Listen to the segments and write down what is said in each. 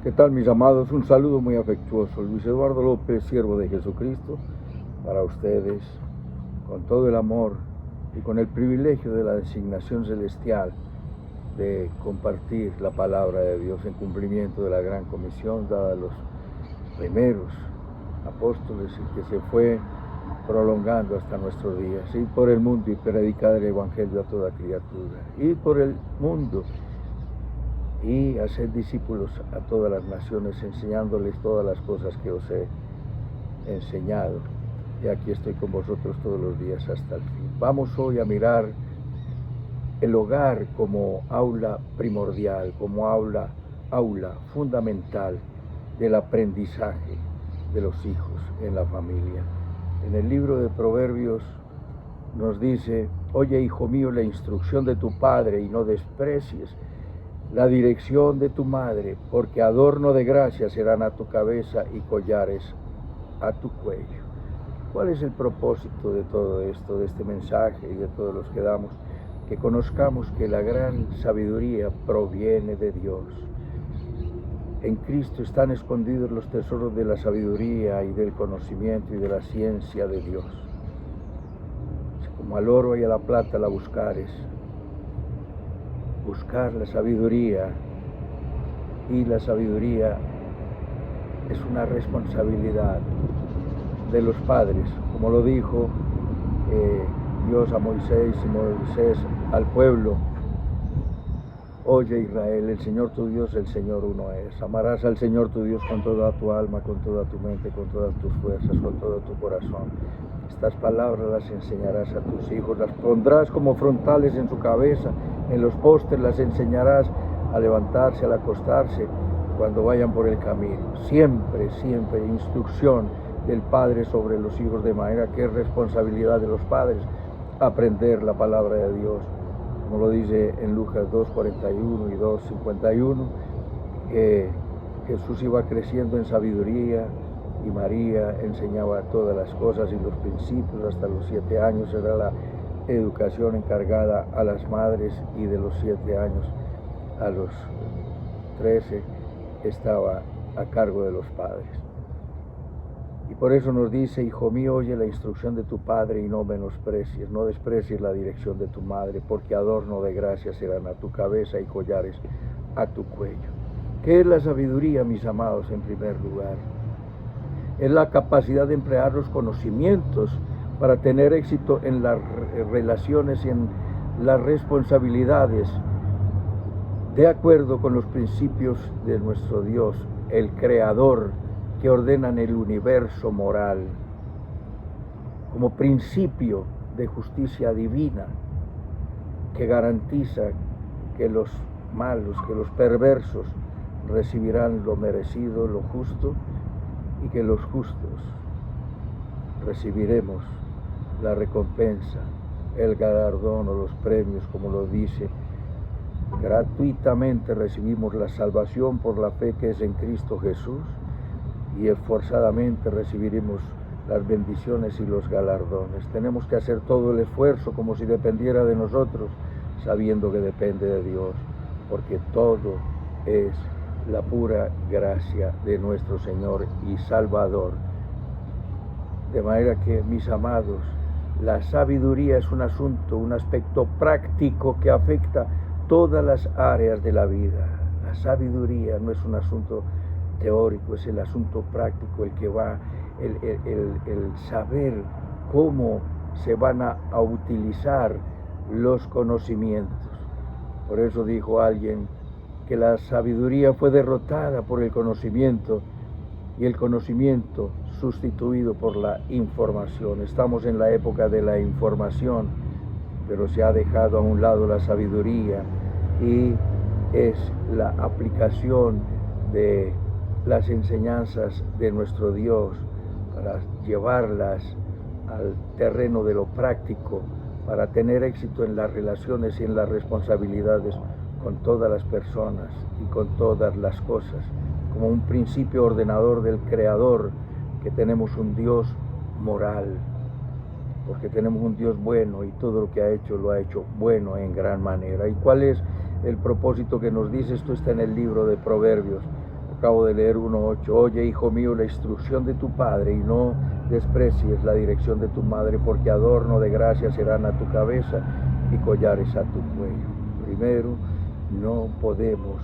¿Qué tal, mis amados? Un saludo muy afectuoso. Luis Eduardo López, siervo de Jesucristo, para ustedes, con todo el amor y con el privilegio de la designación celestial de compartir la palabra de Dios en cumplimiento de la gran comisión dada a los primeros apóstoles y que se fue prolongando hasta nuestros días. Ir por el mundo y predicar el evangelio a toda criatura. Ir por el mundo y hacer discípulos a todas las naciones, enseñándoles todas las cosas que os he enseñado. Y aquí estoy con vosotros todos los días hasta el fin. Vamos hoy a mirar el hogar como aula primordial, como aula fundamental del aprendizaje de los hijos en la familia. En el libro de Proverbios nos dice: oye, hijo mío, la instrucción de tu padre y no desprecies la dirección de tu madre, porque adorno de gracia serán a tu cabeza y collares a tu cuello. ¿Cuál es el propósito de todo esto, de este mensaje y de todos los que damos? Que conozcamos que la gran sabiduría proviene de Dios. En Cristo están escondidos los tesoros de la sabiduría y del conocimiento y de la ciencia de Dios. Como al oro y a la plata la buscares, buscar la sabiduría, y la sabiduría es una responsabilidad de los padres, como lo dijo Dios a Moisés y Moisés al pueblo: oye, Israel, el Señor tu Dios, el Señor uno es. Amarás al Señor tu Dios con toda tu alma, con toda tu mente, con todas tus fuerzas, con todo tu corazón. Estas palabras las enseñarás a tus hijos, las pondrás como frontales en su cabeza, en los postes las enseñarás a levantarse, al acostarse, cuando vayan por el camino. Siempre, siempre instrucción del Padre sobre los hijos, de manera que es responsabilidad de los padres aprender la palabra de Dios. Como lo dice en Lucas 2:41 y 2:51, que Jesús iba creciendo en sabiduría y María enseñaba todas las cosas y los principios. Hasta los 7 años era la educación encargada a las madres, y de los 7 años a los 13 estaba a cargo de los padres. Y por eso nos dice: hijo mío, oye la instrucción de tu padre y no menosprecies, no desprecies la dirección de tu madre, porque adorno de gracia serán a tu cabeza y collares a tu cuello. ¿Qué es la sabiduría, mis amados? En primer lugar, es la capacidad de emplear los conocimientos para tener éxito en las relaciones y en las responsabilidades, de acuerdo con los principios de nuestro Dios, el Creador, que ordenan el universo moral como principio de justicia divina, que garantiza que los malos, que los perversos recibirán lo merecido, lo justo, y que los justos recibiremos la recompensa, el galardón o los premios, como lo dice: gratuitamente recibimos la salvación por la fe que es en Cristo Jesús, y esforzadamente recibiremos las bendiciones y los galardones. Tenemos que hacer todo el esfuerzo como si dependiera de nosotros, sabiendo que depende de Dios, porque todo es la pura gracia de nuestro Señor y Salvador. De manera que, mis amados, la sabiduría es un asunto, un aspecto práctico que afecta todas las áreas de la vida. La sabiduría no es un asunto teórico, es el asunto práctico, el que va, el saber cómo se van a utilizar los conocimientos. Por eso dijo alguien que la sabiduría fue derrotada por el conocimiento y el conocimiento sustituido por la información. Estamos en la época de la información, pero se ha dejado a un lado la sabiduría, y es la aplicación de las enseñanzas de nuestro Dios para llevarlas al terreno de lo práctico, para tener éxito en las relaciones y en las responsabilidades con todas las personas y con todas las cosas, como un principio ordenador del Creador, que tenemos un Dios moral, porque tenemos un Dios bueno, y todo lo que ha hecho lo ha hecho bueno en gran manera. ¿Y cuál es el propósito que nos dice? Esto está en el libro de Proverbios, acabo de leer 1:8. Oye, hijo mío, la instrucción de tu padre y no desprecies la dirección de tu madre, porque adorno de gracia serán a tu cabeza y collares a tu cuello. Primero, no podemos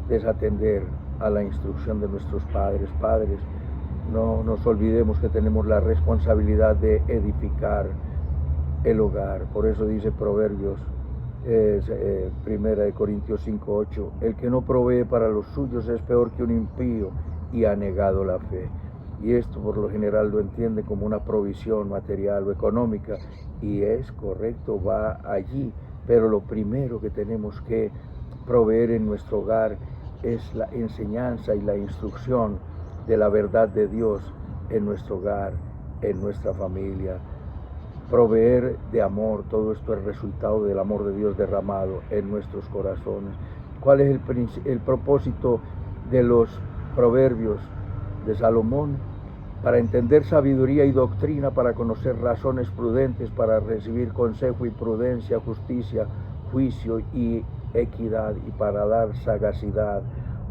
desatender a la instrucción de nuestros padres. Padres, no nos olvidemos que tenemos la responsabilidad de edificar el hogar. Por eso dice Proverbios, Primera de Corintios 5:8, el que no provee para los suyos es peor que un impío y ha negado la fe. Y esto por lo general lo entiende como una provisión material o económica, y es correcto, va allí, pero lo primero que tenemos que proveer en nuestro hogar es la enseñanza y la instrucción de la verdad de Dios en nuestro hogar, en nuestra familia. Proveer de amor, todo esto es resultado del amor de Dios derramado en nuestros corazones. ¿Cuál es el propósito de los proverbios de Salomón? Para entender sabiduría y doctrina, para conocer razones prudentes, para recibir consejo y prudencia, justicia, juicio y equidad, y para dar sagacidad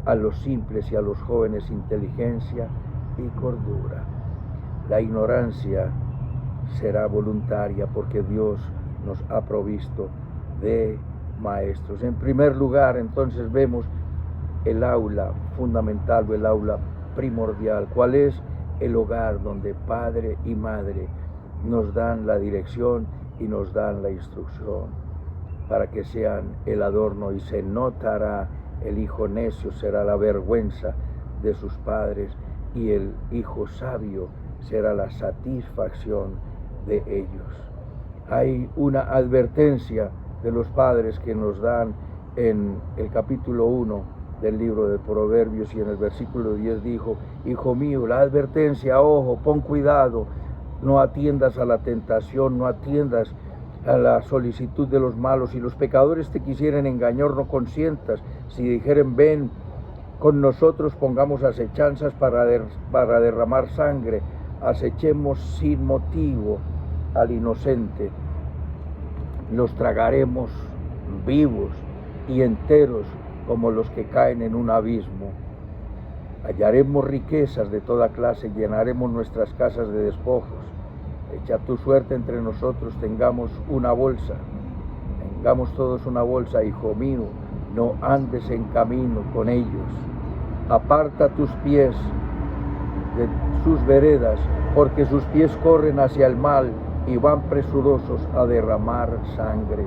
a los simples y a los jóvenes, inteligencia y cordura. La ignorancia será voluntaria porque Dios nos ha provisto de maestros. En primer lugar, entonces vemos el aula fundamental o el aula primordial. ¿Cuál es? El hogar, donde padre y madre nos dan la dirección y nos dan la instrucción para que sean el adorno, y se notará. El hijo necio será la vergüenza de sus padres, y el hijo sabio será la satisfacción de ellos. Hay una advertencia de los padres que nos dan en el capítulo 1 del libro de Proverbios, y en el versículo 10 dijo: hijo mío, la advertencia, ojo, pon cuidado, no atiendas a la tentación, no atiendas a la solicitud de los malos. Si los pecadores te quisieren engañar, no consientas. Si dijeren, ven con nosotros, pongamos acechanzas para derramar sangre, acechemos sin motivo al inocente, los tragaremos vivos y enteros como los que caen en un abismo. Hallaremos riquezas de toda clase, llenaremos nuestras casas de despojos. Echa tu suerte entre nosotros, tengamos todos una bolsa, hijo mío, no andes en camino con ellos. Aparta tus pies de sus veredas, porque sus pies corren hacia el mal y van presurosos a derramar sangre.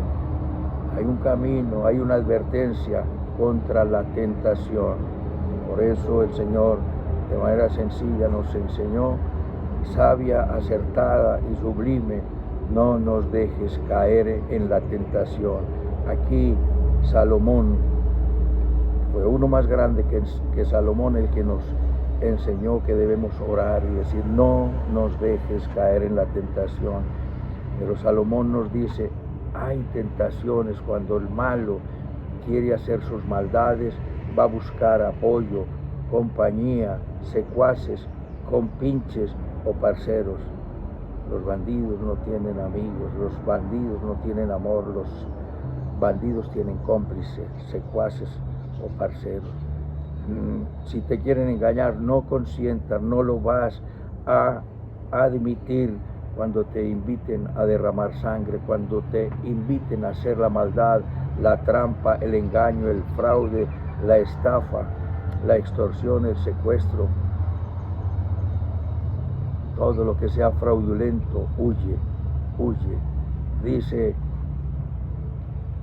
Hay un camino, hay una advertencia contra la tentación. Por eso el Señor de manera sencilla nos enseñó, sabia, acertada y sublime: no nos dejes caer en la tentación. Aquí Salomón, fue uno más grande que Salomón el que nos enseñó que debemos orar y decir: no nos dejes caer en la tentación. Pero Salomón nos dice: hay tentaciones cuando el malo quiere hacer sus maldades, va a buscar apoyo, compañía, secuaces, compinches o parceros. Los bandidos no tienen amigos, los bandidos no tienen amor, los bandidos tienen cómplices, secuaces o parceros. Si te quieren engañar, no consientas, no lo vas a admitir cuando te inviten a derramar sangre, cuando te inviten a hacer la maldad, la trampa, el engaño, el fraude, la estafa, la extorsión, el secuestro. Todo lo que sea fraudulento, huye, huye. Dice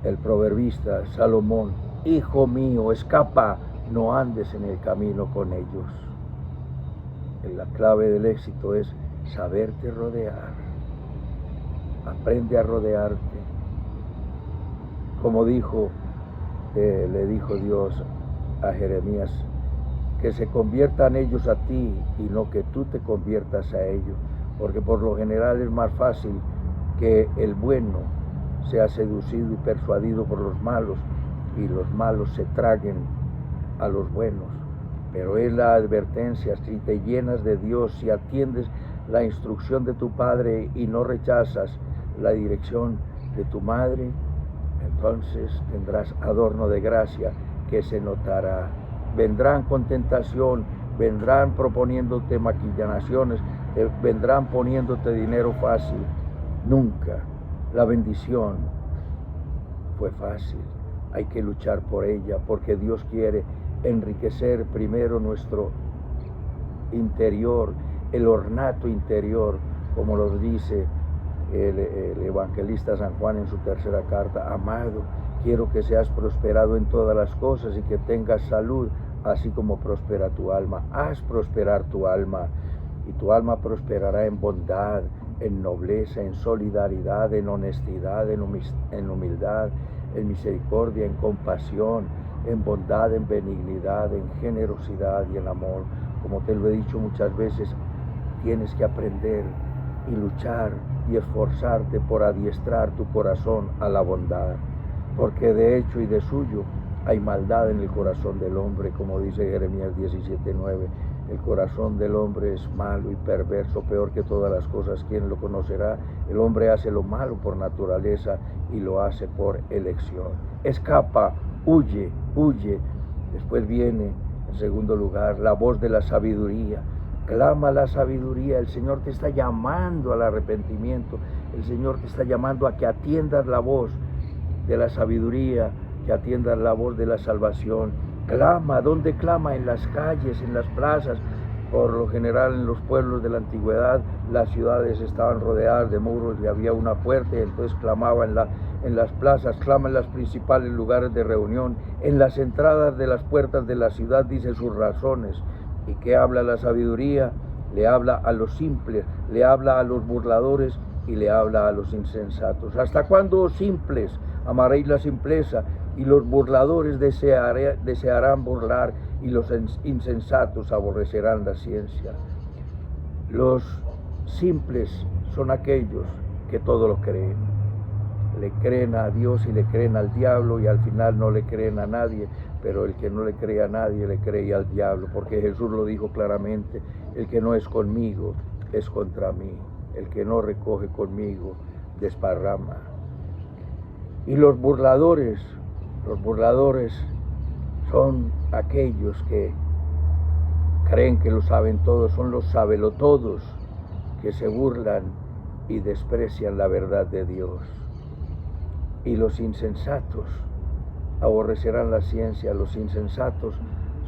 el proverbista Salomón: hijo mío, escapa, no andes en el camino con ellos. La clave del éxito es saberte rodear. Aprende a rodearte. Como le dijo Dios a Jeremías: que se conviertan ellos a ti y no que tú te conviertas a ellos, porque por lo general es más fácil que el bueno sea seducido y persuadido por los malos, y los malos se traguen a los buenos. Pero es la advertencia: si te llenas de Dios, si atiendes la instrucción de tu padre y no rechazas la dirección de tu madre, entonces tendrás adorno de gracia que se notará. vendrán con tentación, vendrán proponiéndote maquinaciones, vendrán poniéndote dinero fácil. Nunca la bendición fue fácil. Hay que luchar por ella, porque Dios quiere enriquecer primero nuestro interior, el ornato interior, como lo dice el evangelista San Juan en su tercera carta. Amado, quiero que seas prosperado en todas las cosas y que tengas salud, así como prospera tu alma. Haz prosperar tu alma, y tu alma prosperará en bondad, en nobleza, en solidaridad, en honestidad, en humildad, en misericordia, en compasión, en bondad, en benignidad, en generosidad y en amor. Como te lo he dicho muchas veces, tienes que aprender y luchar y esforzarte por adiestrar tu corazón a la bondad, porque de hecho y de suyo hay maldad en el corazón del hombre, como dice Jeremías 17:9. El corazón del hombre es malo y perverso, peor que todas las cosas. ¿Quién lo conocerá? El hombre hace lo malo por naturaleza y lo hace por elección. Escapa, huye, huye. Después viene, en segundo lugar, la voz de la sabiduría. Clama la sabiduría. El Señor te está llamando al arrepentimiento. El Señor te está llamando a que atiendas la voz de la sabiduría, que atiendas la voz de la salvación. Clama. ¿Dónde clama? En las calles, en las plazas. Por lo general, en los pueblos de la antigüedad, las ciudades estaban rodeadas de muros y había una puerta, y entonces clamaba en las plazas, clama en los principales lugares de reunión, en las entradas de las puertas de la ciudad, dice sus razones. ¿Y qué habla la sabiduría? Le habla a los simples, le habla a los burladores y le habla a los insensatos. ¿Hasta cuándo, oh simples, amaréis la simpleza? Y los burladores desearán burlar, y los insensatos aborrecerán la ciencia. Los simples son aquellos que todo lo creen. Le creen a Dios y le creen al diablo, y al final no le creen a nadie. Pero el que no le cree a nadie le cree al diablo, porque Jesús lo dijo claramente: el que no es conmigo es contra mí, el que no recoge conmigo desparrama. Y los burladores son aquellos que creen que lo saben todo, son los sabelotodos que se burlan y desprecian la verdad de Dios. Y los insensatos aborrecerán la ciencia. Los insensatos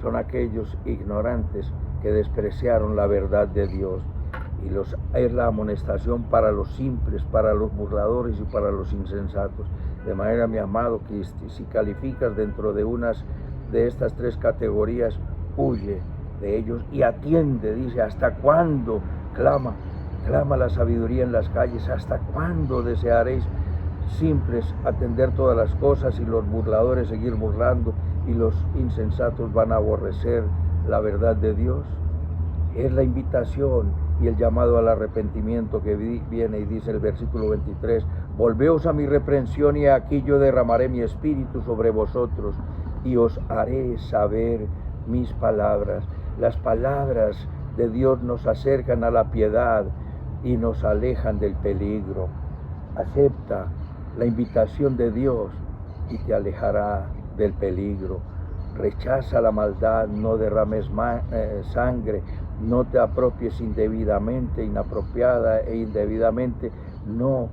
son aquellos ignorantes que despreciaron la verdad de Dios. Y es la amonestación para los simples, para los burladores y para los insensatos. De manera, mi amado, que si calificas dentro de unas de estas tres categorías, huye de ellos y atiende. Dice: ¿hasta cuándo? Clama la sabiduría en las calles. ¿Hasta cuándo desearéis, simples, atender todas las cosas, y los burladores seguir burlando, y los insensatos van a aborrecer la verdad de Dios? Es la invitación y el llamado al arrepentimiento que viene, y dice el versículo 23: volveos a mi reprensión, y aquí yo derramaré mi espíritu sobre vosotros, y os haré saber mis palabras. Las palabras de Dios nos acercan a la piedad y nos alejan del peligro. Acepta la invitación de Dios y te alejará del peligro. Rechaza la maldad, no derrames sangre, no te apropies indebidamente, inapropiada e indebidamente, no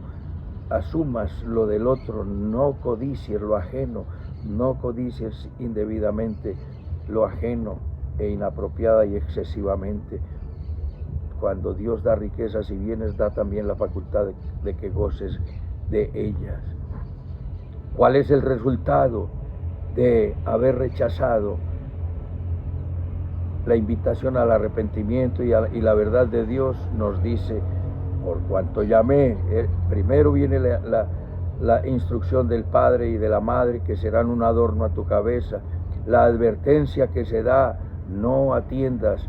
asumas lo del otro, no codicies lo ajeno, no codicies indebidamente lo ajeno e inapropiada y excesivamente. Cuando Dios da riquezas y bienes, da también la facultad de que goces de ellas. ¿Cuál es el resultado de haber rechazado la invitación al arrepentimiento y la verdad de Dios? Nos dice: por cuanto llamé. Primero viene la instrucción del Padre y de la Madre, que serán un adorno a tu cabeza. La advertencia que se da: no atiendas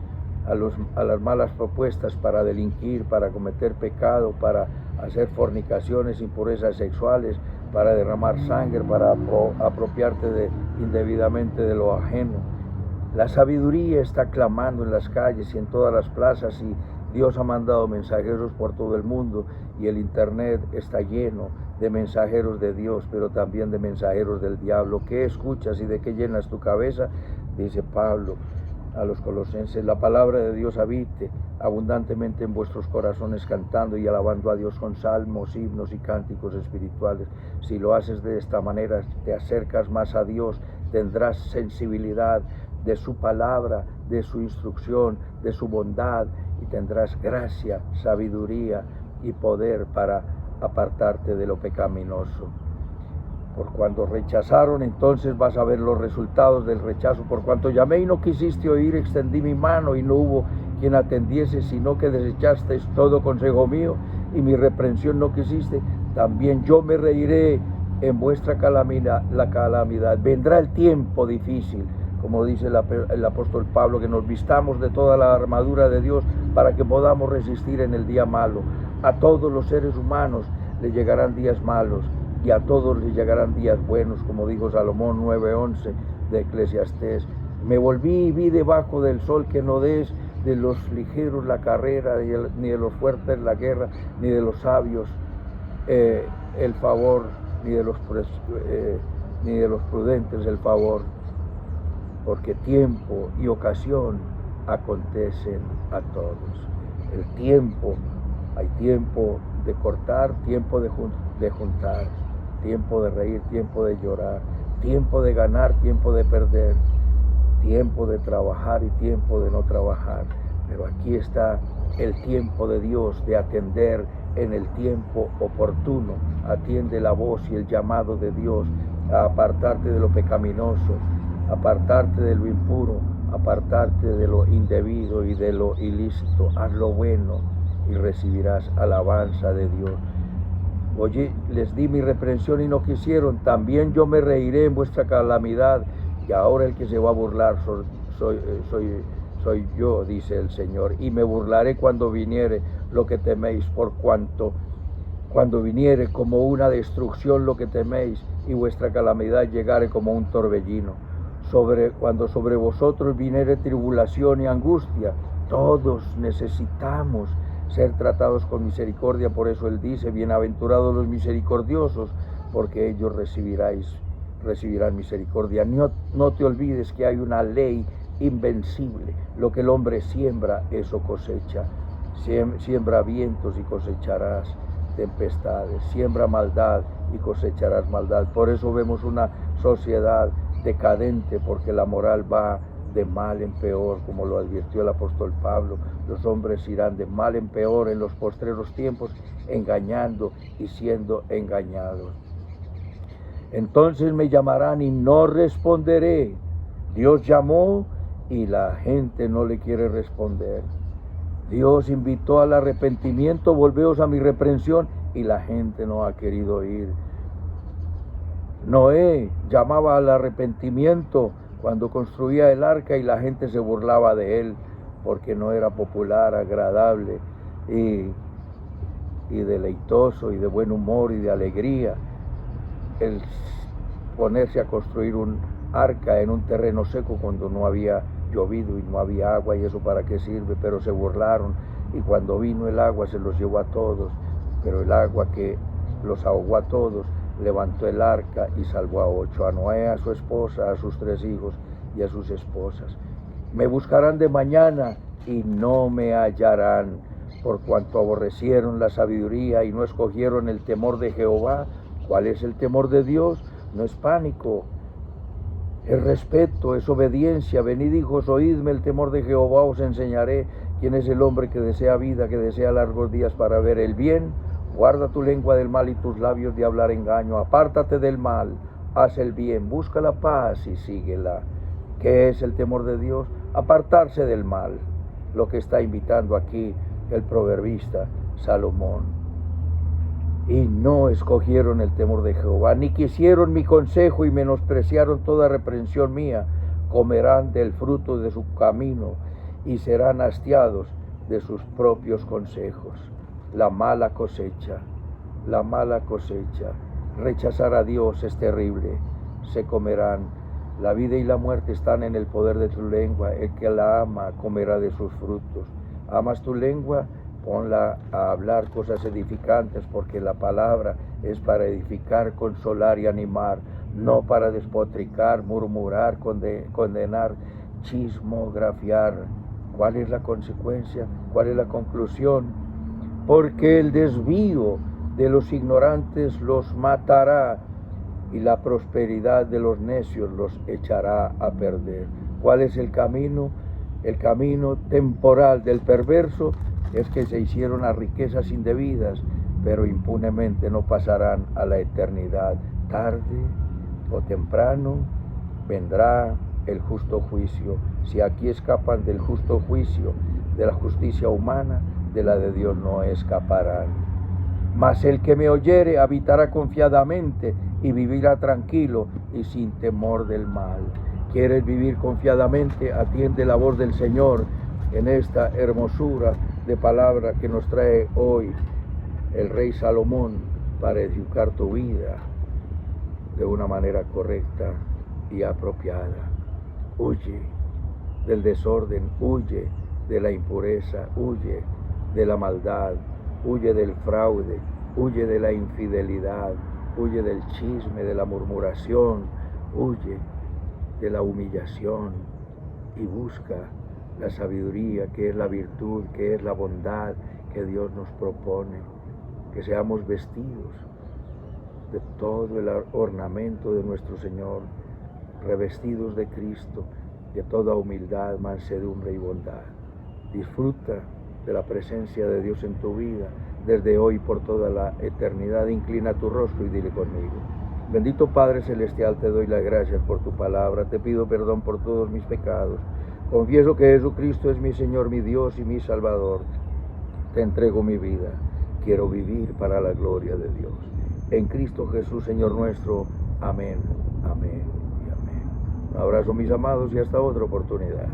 a las malas propuestas para delinquir, para cometer pecado, para hacer fornicaciones, impurezas sexuales, para derramar sangre, para apropiarte indebidamente de lo ajeno. La sabiduría está clamando en las calles y en todas las plazas, y Dios ha mandado mensajeros por todo el mundo, y el internet está lleno de mensajeros de Dios, pero también de mensajeros del diablo. ¿Qué escuchas y de qué llenas tu cabeza? dice Pablo a los colosenses, la palabra de Dios habite abundantemente en vuestros corazones, cantando y alabando a Dios con salmos, himnos y cánticos espirituales. Si lo haces de esta manera, te acercas más a Dios, tendrás sensibilidad de su palabra, de su instrucción, de su bondad, y tendrás gracia, sabiduría y poder para apartarte de lo pecaminoso. Por cuando rechazaron, entonces vas a ver los resultados del rechazo. Por cuanto llamé y no quisiste oír, extendí mi mano y no hubo quien atendiese, sino que desechasteis todo consejo mío y mi reprensión no quisiste. También yo me reiré en vuestra calamidad. Vendrá el tiempo difícil, como dice el apóstol Pablo, que nos vistamos de toda la armadura de Dios para que podamos resistir en el día malo. A todos los seres humanos les llegarán días malos, y a todos les llegarán días buenos, como dijo Salomón 9:11 de Eclesiastés. Me volví y vi debajo del sol que no des de los ligeros la carrera, ni de los fuertes la guerra, ni de los sabios el favor, ni de los prudentes el favor, porque tiempo y ocasión acontecen a todos. El tiempo, hay tiempo de cortar, tiempo de juntar, tiempo de reír, tiempo de llorar, tiempo de ganar, tiempo de perder, tiempo de trabajar y tiempo de no trabajar. Pero aquí está el tiempo de Dios de atender en el tiempo oportuno. Atiende la voz y el llamado de Dios a apartarte de lo pecaminoso, apartarte de lo impuro, apartarte de lo indebido y de lo ilícito. Haz lo bueno y recibirás alabanza de Dios. Oye, les di mi reprensión y no quisieron, también yo me reiré en vuestra calamidad, y ahora el que se va a burlar soy yo, dice el Señor, y me burlaré cuando viniere lo que teméis, por cuanto cuando viniere como una destrucción lo que teméis, y vuestra calamidad llegare como un torbellino. Cuando sobre vosotros viniere tribulación y angustia, todos necesitamos ser tratados con misericordia. Por eso Él dice, bienaventurados los misericordiosos, porque ellos recibirán misericordia. No te olvides que hay una ley invencible. Lo que el hombre siembra, eso cosecha. Siembra vientos y cosecharás tempestades. Siembra maldad y cosecharás maldad. Por eso vemos una sociedad decadente, porque la moral va de mal en peor, como lo advirtió el apóstol Pablo. Los hombres irán de mal en peor en los postreros tiempos, engañando y siendo engañados. Entonces me llamarán y no responderé. Dios llamó y la gente no le quiere responder. Dios invitó al arrepentimiento, volveos a mi reprensión, y la gente no ha querido oír. Noé llamaba al arrepentimiento cuando construía el arca y la gente se burlaba de él porque no era popular, agradable y deleitoso y de buen humor y de alegría el ponerse a construir un arca en un terreno seco cuando no había llovido y no había agua, y eso para qué sirve. Pero se burlaron, y cuando vino el agua se los llevó a todos, pero el agua que los ahogó a todos levantó el arca y salvó a 8, a Noé, a su esposa, a sus 3 hijos y a sus esposas. Me buscarán de mañana y no me hallarán, por cuanto aborrecieron la sabiduría y no escogieron el temor de Jehová. ¿Cuál es el temor de Dios? No es pánico, es respeto, es obediencia. Venid, hijos, oídme, el temor de Jehová os enseñaré. ¿Quién es el hombre que desea vida, que desea largos días para ver el bien? Guarda tu lengua del mal y tus labios de hablar engaño. Apártate del mal, haz el bien, busca la paz y síguela. ¿Qué es el temor de Dios? Apartarse del mal, lo que está invitando aquí el proverbista Salomón. Y no escogieron el temor de Jehová, ni quisieron mi consejo, y menospreciaron toda reprensión mía. Comerán del fruto de su camino y serán hastiados de sus propios consejos. La mala cosecha, rechazar a Dios es terrible. Se comerán. La vida y la muerte están en el poder de tu lengua. El que la ama comerá de sus frutos. ¿Amas tu lengua? Ponla a hablar cosas edificantes, porque la palabra es para edificar, consolar y animar, no para despotricar, murmurar, condenar, chismografiar. ¿Cuál es la consecuencia? ¿Cuál es la conclusión? Porque el desvío de los ignorantes los matará y la prosperidad de los necios los echará a perder. ¿Cuál es el camino? El camino temporal del perverso es que se hicieron a riquezas indebidas, pero impunemente no pasarán a la eternidad. Tarde o temprano vendrá el justo juicio. Si aquí escapan del justo juicio, de la justicia humana, de la de Dios no escaparán. Mas el que me oyere habitará confiadamente y vivirá tranquilo y sin temor del mal. ¿Quieres vivir confiadamente? Atiende la voz del Señor en esta hermosura de palabra que nos trae hoy el rey Salomón para educar tu vida de una manera correcta y apropiada. Huye del desorden, huye de la impureza, huye de la maldad, huye del fraude, huye de la infidelidad, huye del chisme, de la murmuración, huye de la humillación y busca la sabiduría, que es la virtud, que es la bondad que Dios nos propone, que seamos vestidos de todo el ornamento de nuestro Señor, revestidos de Cristo, de toda humildad, mansedumbre y bondad. Disfruta de la presencia de Dios en tu vida, desde hoy por toda la eternidad. Inclina tu rostro y dile conmigo: bendito Padre Celestial, te doy las gracias por tu palabra, te pido perdón por todos mis pecados, confieso que Jesucristo es mi Señor, mi Dios y mi Salvador, te entrego mi vida, quiero vivir para la gloria de Dios. En Cristo Jesús, Señor nuestro. Amén, amén y amén. Un abrazo, mis amados, y hasta otra oportunidad.